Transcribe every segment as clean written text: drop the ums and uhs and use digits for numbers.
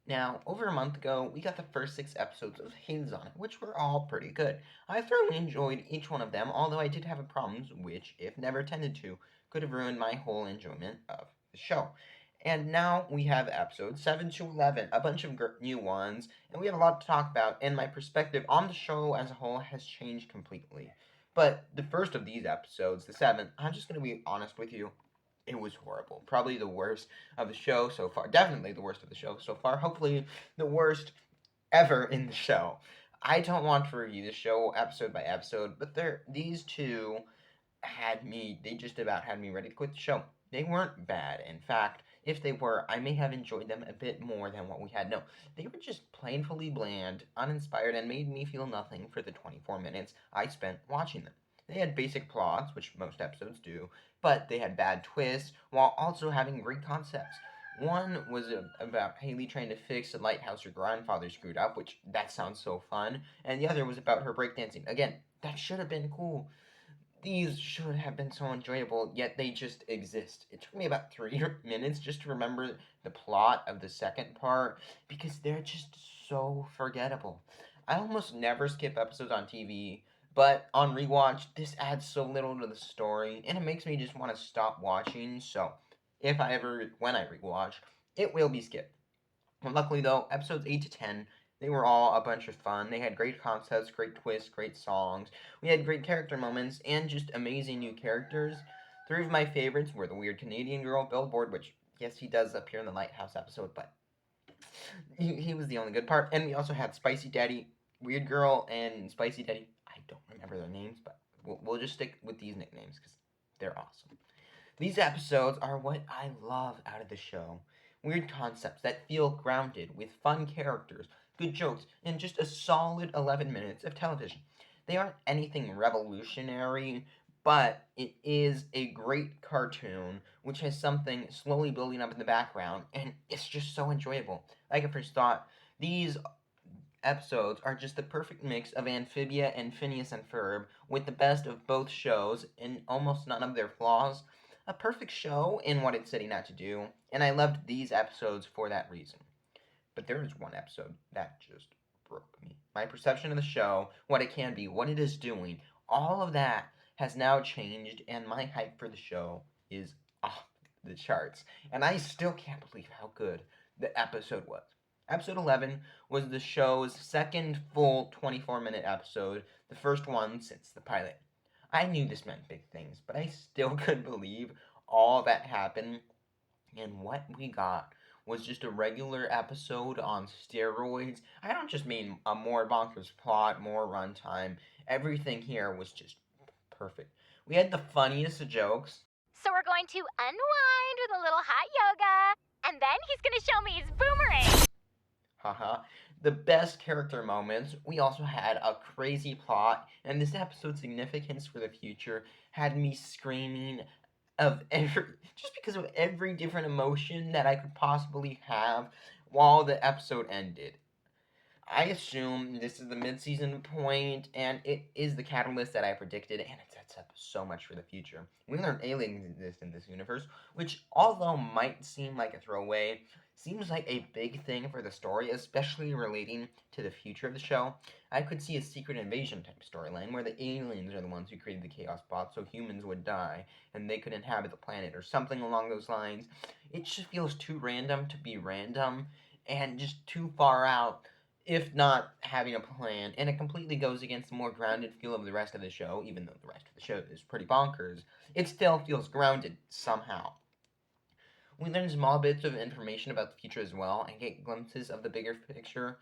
Now, over a month ago, we got the first 6 episodes of Hailey's on it, which were all pretty good. I thoroughly enjoyed each one of them, although I did have problems, which, if never tended to, could have ruined my whole enjoyment of the show. And now we have episodes 7 to 11, a bunch of new ones, and we have a lot to talk about, and my perspective on the show as a whole has changed completely. But the first of these episodes, the 7th, I'm just going to be honest with you, it was horrible. Probably the worst of the show so far. Definitely the worst of the show so far. Hopefully the worst ever in the show. I don't want to review the show episode by episode, but these two they just about had me ready to quit the show. They weren't bad. In fact, if they were, I may have enjoyed them a bit more than what we had. No, they were just plainly bland, uninspired, and made me feel nothing for the 24 minutes I spent watching them. They had basic plots, which most episodes do, but they had bad twists while also having great concepts. One was about Hailey trying to fix a lighthouse her grandfather screwed up, which that sounds so fun, and the other was about her breakdancing. Again, that should have been cool. These should have been so enjoyable, yet they just exist. It took me about 3 minutes just to remember the plot of the second part because they're just so forgettable. I almost never skip episodes on TV, but on rewatch, this adds so little to the story, and it makes me just want to stop watching. So, when I rewatch, it will be skipped. Well, luckily, though, episodes 8 to 10, they were all a bunch of fun. They had great concepts, great twists, great songs. We had great character moments, and just amazing new characters. Three of my favorites were the weird Canadian girl, Billboard, which, yes, he does appear in the Lighthouse episode, but he was the only good part. And we also had Spicy Daddy, Weird Girl, and Spicy Daddy. I don't remember their names, but we'll just stick with these nicknames because they're awesome. These episodes are what I love out of the show. Weird concepts that feel grounded with fun characters, good jokes, and just a solid 11 minutes of television. They aren't anything revolutionary, but it is a great cartoon which has something slowly building up in the background, and it's just so enjoyable. Like I first thought, these episodes are just the perfect mix of Amphibia and Phineas and Ferb with the best of both shows and almost none of their flaws. A perfect show in what it's setting out to do, and I loved these episodes for that reason. But there is one episode that just broke me. My perception of the show, what it can be, what it is doing, all of that has now changed, and my hype for the show is off the charts. And I still can't believe how good the episode was. Episode 11 was the show's second full 24-minute episode, the first one since the pilot. I knew this meant big things, but I still couldn't believe all that happened, and what we got was just a regular episode on steroids. I don't just mean a more bonkers plot, more runtime. Everything here was just perfect. We had the funniest jokes. So we're going to unwind with a little hot yoga, and then he's going to show me his boomerang. Haha. The best character moments. We also had a crazy plot, and this episode's significance for the future had me screaming just because of every different emotion that I could possibly have while the episode ended. I assume this is the mid-season point, and it is the catalyst that I predicted, and it sets up so much for the future. We learned aliens exist in this universe, which, although might seem like a throwaway, seems like a big thing for the story, especially relating to the future of the show. I could see a secret invasion type storyline where the aliens are the ones who created the chaos bot so humans would die and they could inhabit the planet or something along those lines. It just feels too random to be random and just too far out if not having a plan, and it completely goes against the more grounded feel of the rest of the show, even though the rest of the show is pretty bonkers, it still feels grounded somehow. We learn small bits of information about the future as well, and get glimpses of the bigger picture,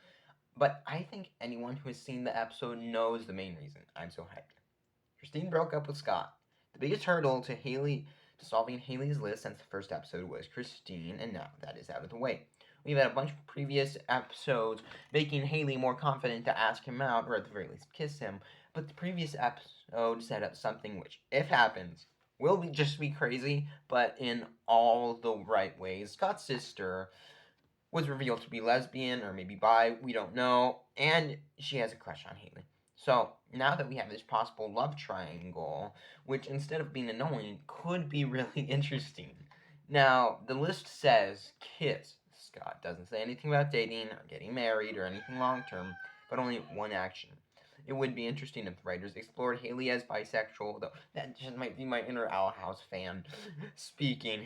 but I think anyone who has seen the episode knows the main reason I'm so hyped. Christine broke up with Scott. The biggest hurdle to solving Hailey's list since the first episode was Christine, and now that is out of the way. We've had a bunch of previous episodes making Hailey more confident to ask him out, or at the very least kiss him, but the previous episode set up something which, if happens, will just be crazy, but in all the right ways. Scott's sister was revealed to be lesbian, or maybe bi, we don't know, and she has a crush on Hailey. So, now that we have this possible love triangle, which instead of being annoying, could be really interesting. Now, the list says kiss Scott. Doesn't say anything about dating or getting married or anything long term, but only one action. It would be interesting if the writers explored Hailey as bisexual, though that just might be my inner Owl House fan speaking.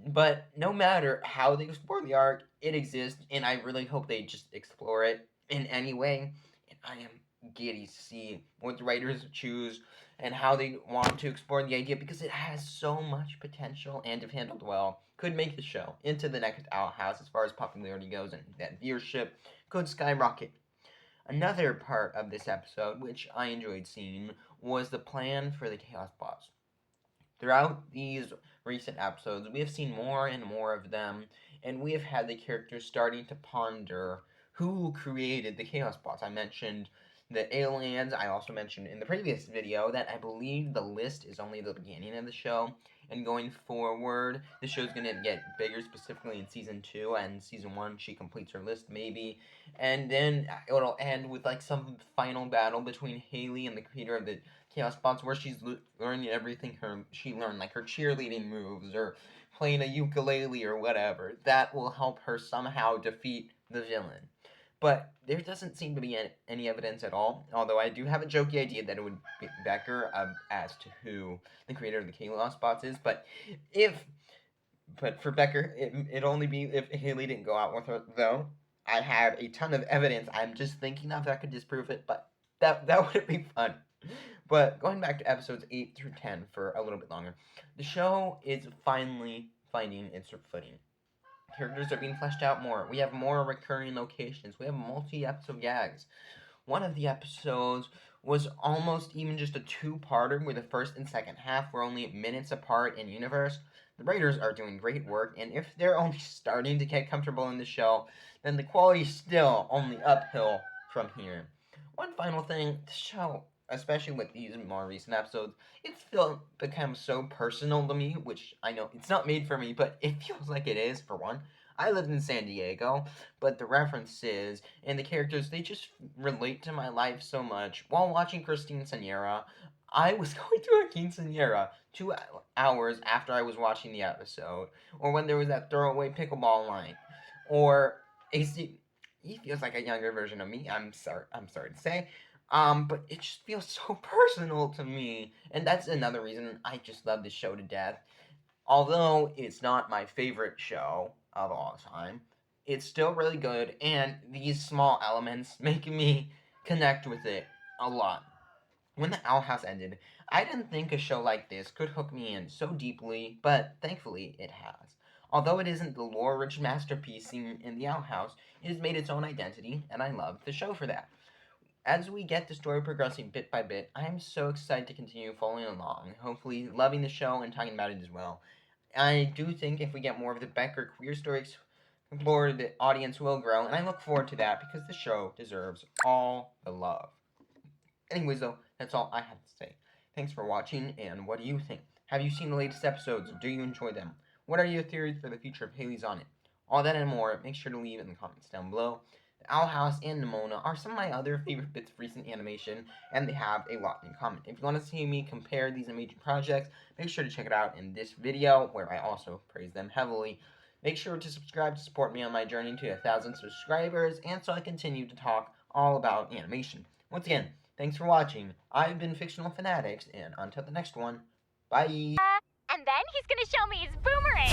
But no matter how they explore the arc, it exists, and I really hope they just explore it in any way. And I am giddy to see what the writers choose and how they want to explore the idea because it has so much potential and, if handled well, could make the show into the next Owl House as far as popularity goes, and that viewership could skyrocket. Another part of this episode, which I enjoyed seeing, was the plan for the Chaos Boss. Throughout these recent episodes, we have seen more and more of them, and we have had the characters starting to ponder who created the Chaos Boss. I mentioned the aliens. I also mentioned in the previous video that I believe the list is only the beginning of the show, and going forward, the show's going to get bigger, specifically in Season 2, and Season 1, she completes her list, maybe, and then it'll end with, like, some final battle between Hailey and the creator of the Chaos Bots, where she's learning everything she learned, like her cheerleading moves, or playing a ukulele, or whatever. That will help her somehow defeat the villain. But there doesn't seem to be any evidence at all, although I do have a jokey idea that it would be Becker as to who the creator of the Chaos Bots is. But for Becker, it'd only be if Hailey didn't go out with her, though. I have a ton of evidence I'm just thinking of that could disprove it, but that would be fun. But going back to episodes 8 through 10 for a little bit longer, the show is finally finding its footing. Characters are being fleshed out more. We have more recurring locations. We have multi-episode gags. One of the episodes was almost even just a two-parter, where the first and second half were only minutes apart in universe. The writers are doing great work, and if they're only starting to get comfortable in the show, then the quality is still only uphill from here. One final thing, the show, especially with these more recent episodes, it's still become so personal to me, which I know it's not made for me, but it feels like it is, for one. I lived in San Diego, but the references and the characters, they just relate to my life so much. While watching Christine Senora, I was going to a quinceanera 2 hours after I was watching the episode, or when there was that throwaway pickleball line, or AC. He feels like a younger version of me. I'm sorry to say. But it just feels so personal to me, and that's another reason I just love this show to death. Although it's not my favorite show of all time, it's still really good, and these small elements make me connect with it a lot. When the Owl House ended, I didn't think a show like this could hook me in so deeply, but thankfully it has. Although it isn't the lore-rich masterpiece seen in the Owl House, it has made its own identity, and I love the show for that. As we get the story progressing bit by bit, I am so excited to continue following along, hopefully loving the show and talking about it as well. I do think if we get more of the Becker queer stories explored, the audience will grow, and I look forward to that because the show deserves all the love. Anyways, though, that's all I have to say. Thanks for watching, and what do you think? Have you seen the latest episodes? Do you enjoy them? What are your theories for the future of Hailey's on it? All that and more, make sure to leave in the comments down below. The Owl House and Nimona are some of my other favorite bits of recent animation, and they have a lot in common. If you want to see me compare these amazing projects, make sure to check it out in this video, where I also praise them heavily. Make sure to subscribe to support me on my journey to 1,000 subscribers, and so I continue to talk all about animation. Once again, thanks for watching. I've been Fictional Fanatics, and until the next one, bye! And then he's gonna show me his boomerang.